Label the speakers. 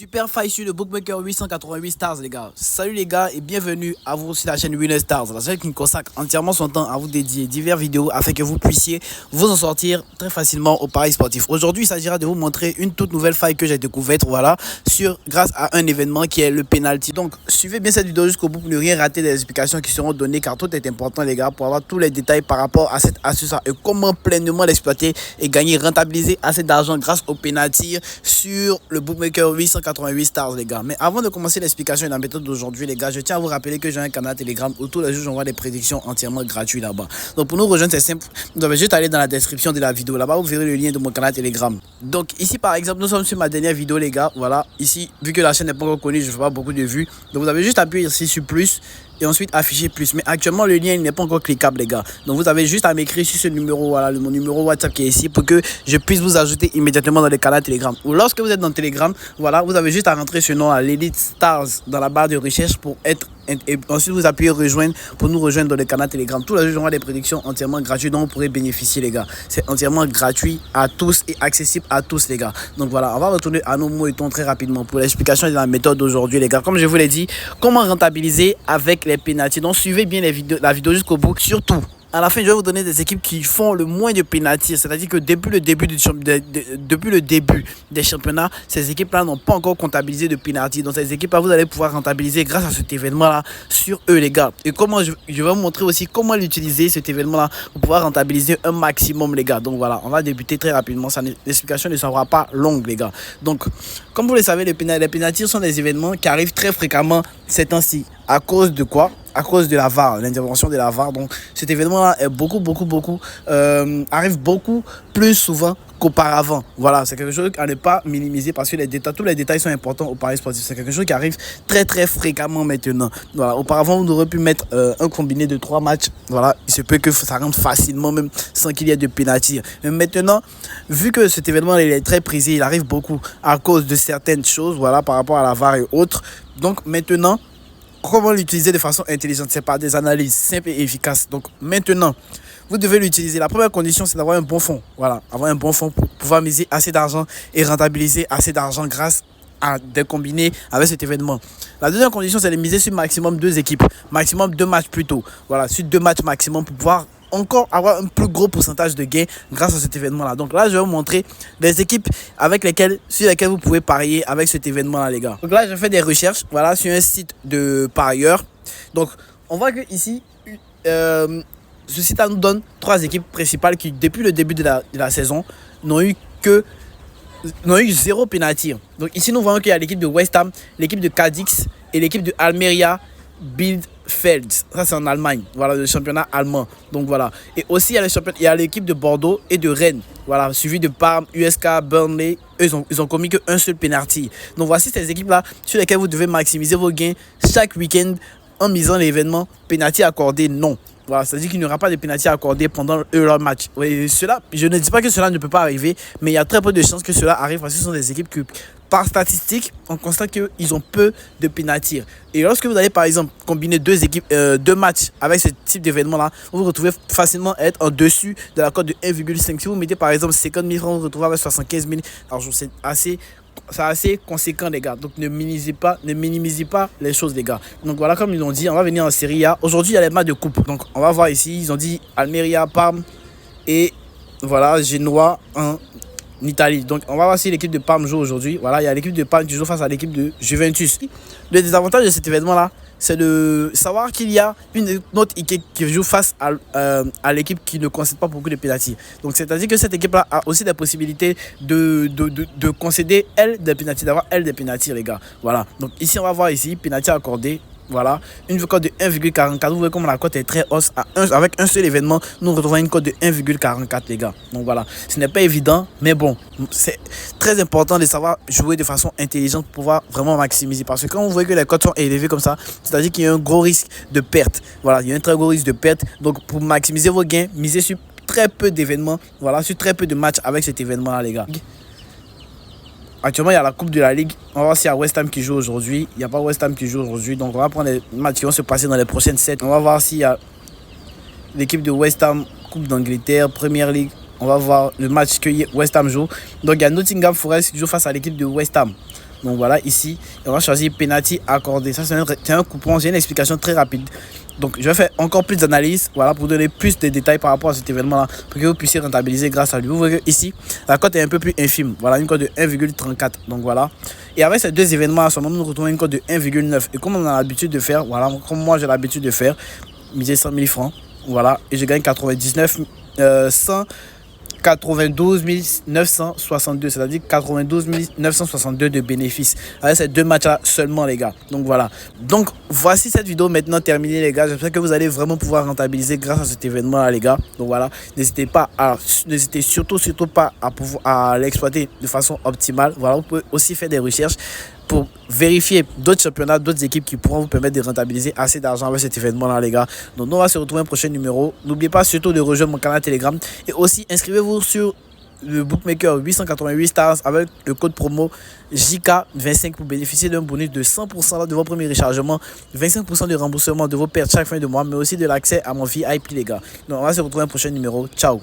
Speaker 1: Super faille sur le bookmaker 888 Stars, les gars. Salut les gars et bienvenue à vous sur la chaîne Winner Stars, la chaîne qui consacre entièrement son temps à vous dédier divers vidéos afin que vous puissiez vous en sortir très facilement au paris sportif. Aujourd'hui, il s'agira de vous montrer une toute nouvelle faille que j'ai découverte, voilà, grâce à un événement qui est le penalty. Donc, suivez bien cette vidéo jusqu'au bout pour ne rien rater des explications qui seront données car tout est important, les gars, pour avoir tous les détails par rapport à cette astuce et comment pleinement l'exploiter et gagner, rentabiliser assez d'argent grâce au penalty sur le bookmaker 888 Stars, les gars. Mais avant de commencer l'explication et la méthode d'aujourd'hui, les gars, je tiens à vous rappeler que j'ai un canal Telegram où tous les jours j'envoie des prédictions entièrement gratuites là-bas. Donc pour nous rejoindre, c'est simple, vous devez juste aller dans la description de la vidéo. Là-bas, vous verrez le lien de mon canal Telegram. Donc ici, par exemple, nous sommes sur ma dernière vidéo, les gars. Voilà, ici, vu que la chaîne n'est pas encore connue, je ne fais pas beaucoup de vues. Donc vous avez juste appuyé ici sur plus et ensuite afficher plus. Mais actuellement, le lien n'est pas encore cliquable, les gars. Donc vous avez juste à m'écrire sur ce numéro, voilà, mon numéro WhatsApp qui est ici pour que je puisse vous ajouter immédiatement dans le canal Telegram. Ou lorsque vous êtes dans Telegram, voilà, vous avez juste à rentrer ce nom à l'Elite Stars dans la barre de recherche pour être, et ensuite vous appuyez rejoindre pour nous rejoindre dans le canal Telegram. Tous les jours, j'envoie des prédictions entièrement gratuites dont vous pourrez bénéficier, les gars. C'est entièrement gratuit à tous et accessible à tous, les gars. Donc voilà, on va retourner à nos mots très rapidement pour l'explication de la méthode d'aujourd'hui, les gars. Comme je vous l'ai dit, comment rentabiliser avec les pénaltys. Donc suivez bien la vidéo jusqu'au bout, surtout. À la fin, je vais vous donner des équipes qui font le moins de pénalty. C'est-à-dire que depuis le début des championnats, ces équipes-là n'ont pas encore comptabilisé de pénalty. Donc, ces équipes-là, vous allez pouvoir rentabiliser grâce à cet événement-là sur eux, les gars. Et comment je vais vous montrer aussi comment l'utiliser, cet événement-là, pour pouvoir rentabiliser un maximum, les gars. Donc, voilà, on va débuter très rapidement. L'explication ne sera pas longue, les gars. Donc, comme vous le savez, les pénaltys sont des événements qui arrivent très fréquemment ces temps-ci. À cause de quoi? À cause de la VAR, l'intervention de la VAR. Donc cet événement-là est arrive beaucoup plus souvent qu'auparavant. Voilà, c'est quelque chose à ne pas minimiser parce que tous les détails sont importants au paris sportif. C'est quelque chose qui arrive très très fréquemment maintenant. Voilà, auparavant, on aurait pu mettre un combiné de 3 matchs. Voilà, il se peut que ça rentre facilement même sans qu'il y ait de pénalty. Mais maintenant, vu que cet événement il est très prisé, il arrive beaucoup à cause de certaines choses, voilà, par rapport à la VAR et autres. Donc maintenant, comment l'utiliser de façon intelligente? C'est par des analyses simples et efficaces. Donc maintenant, vous devez l'utiliser. La première condition, c'est d'avoir un bon fonds. Voilà, avoir un bon fonds pour pouvoir miser assez d'argent et rentabiliser assez d'argent grâce à des combinés avec cet événement. La deuxième condition, c'est de miser sur maximum 2 équipes, maximum 2 matchs plutôt. Voilà, sur 2 matchs maximum pour pouvoir encore avoir un plus gros pourcentage de gains grâce à cet événement là. Donc là je vais vous montrer les équipes sur lesquelles vous pouvez parier avec cet événement là, les gars. Donc là j'ai fait des recherches, voilà, sur un site de parieurs. Donc on voit que ici ce site là nous donne 3 équipes principales qui depuis le début de la saison n'ont eu 0 pénalty. Donc ici nous voyons qu'il y a l'équipe de West Ham, l'équipe de Cadix et l'équipe de Almeria Bielefeld. Ça c'est en Allemagne, voilà, le championnat allemand. Donc voilà, et aussi il y a l'équipe de Bordeaux et de Rennes, voilà, suivi de Parme, USK, Burnley. Eux, ils ont commis qu'un seul penalty. Donc voici ces équipes là sur lesquelles vous devez maximiser vos gains chaque week-end en misant l'événement penalty accordé non. Voilà, c'est-à-dire qu'il n'y aura pas de pénalty accordé pendant leur match. Oui, je ne dis pas que cela ne peut pas arriver, mais il y a très peu de chances que cela arrive parce que ce sont des équipes qui, par statistique, on constate qu'ils ont peu de pénalty. Et lorsque vous allez par exemple combiner 2 matchs avec ce type d'événement-là, vous vous retrouvez facilement à être en dessus de la cote de 1,5. Si vous mettez par exemple 50 000 francs, vous vous retrouvez avec 75 000. Alors c'est assez conséquent, les gars. Donc ne minimisez pas les choses, les gars. Donc voilà, comme ils l'ont dit, on va venir en Serie A. Aujourd'hui il y a les matchs de coupe. Donc on va voir ici, ils ont dit Almeria, Parme et voilà, Genoa en Italie. Donc on va voir si l'équipe de Parme joue aujourd'hui. Voilà, il y a l'équipe de Parme qui joue face à l'équipe de Juventus. Le désavantage de cet événement là, c'est de savoir qu'il y a une autre équipe qui joue face à l'équipe qui ne concède pas beaucoup de pénalty. Donc c'est-à-dire que cette équipe-là a aussi des possibilités de concéder des pénalty, d'avoir des pénalty, les gars. Voilà. Donc ici on va voir ici pénalty accordé. Voilà, une cote de 1,44. Vous voyez comme la cote est très hausse. Avec un seul événement, nous retrouvons une cote de 1,44, les gars. Donc voilà, ce n'est pas évident, mais bon, c'est très important de savoir jouer de façon intelligente pour pouvoir vraiment maximiser. Parce que quand vous voyez que les cotes sont élevées comme ça, c'est-à-dire qu'il y a un gros risque de perte. Voilà, il y a un très gros risque de perte. Donc pour maximiser vos gains, misez sur très peu d'événements. Voilà, sur très peu de matchs avec cet événement-là, les gars. Actuellement, il y a la Coupe de la Ligue. On va voir s'il y a West Ham qui joue aujourd'hui. Il n'y a pas West Ham qui joue aujourd'hui. Donc, on va prendre les matchs qui vont se passer dans les prochaines 7. On va voir s'il y a l'équipe de West Ham, Coupe d'Angleterre, Premier League. On va voir le match que West Ham joue. Donc, il y a Nottingham Forest qui joue face à l'équipe de West Ham. Donc voilà, ici, on va choisir penalty accordé. Ça, c'est un coupon. J'ai une explication très rapide. Donc, je vais faire encore plus d'analyse, voilà, pour donner plus de détails par rapport à cet événement-là, pour que vous puissiez rentabiliser grâce à lui. Vous voyez que ici, la cote est un peu plus infime. Voilà, une cote de 1,34. Donc voilà. Et avec ces deux événements, à ce moment, nous retrouvons une cote de 1,9. Et comme on a l'habitude de faire, voilà, comme moi j'ai l'habitude de faire, miser 100 000 francs, voilà, et je gagne 92 962, c'est-à-dire 92 962 de bénéfices avec ces deux matchs là seulement, les gars. Donc voilà, donc voici cette vidéo maintenant terminée, les gars. J'espère que vous allez vraiment pouvoir rentabiliser grâce à cet événement là, les gars. Donc voilà, n'hésitez surtout pas à l'exploiter de façon optimale. Voilà, vous pouvez aussi faire des recherches pour vérifier d'autres championnats, d'autres équipes qui pourront vous permettre de rentabiliser assez d'argent avec cet événement-là, les gars. Donc, nous, on va se retrouver un prochain numéro. N'oubliez pas surtout de rejoindre mon canal Telegram. Et aussi, inscrivez-vous sur le bookmaker 888 stars avec le code promo JK25 pour bénéficier d'un bonus de 100% de vos premiers rechargements, 25% de remboursement de vos pertes chaque fin de mois, mais aussi de l'accès à mon VIP, les gars. Donc, on va se retrouver un prochain numéro. Ciao!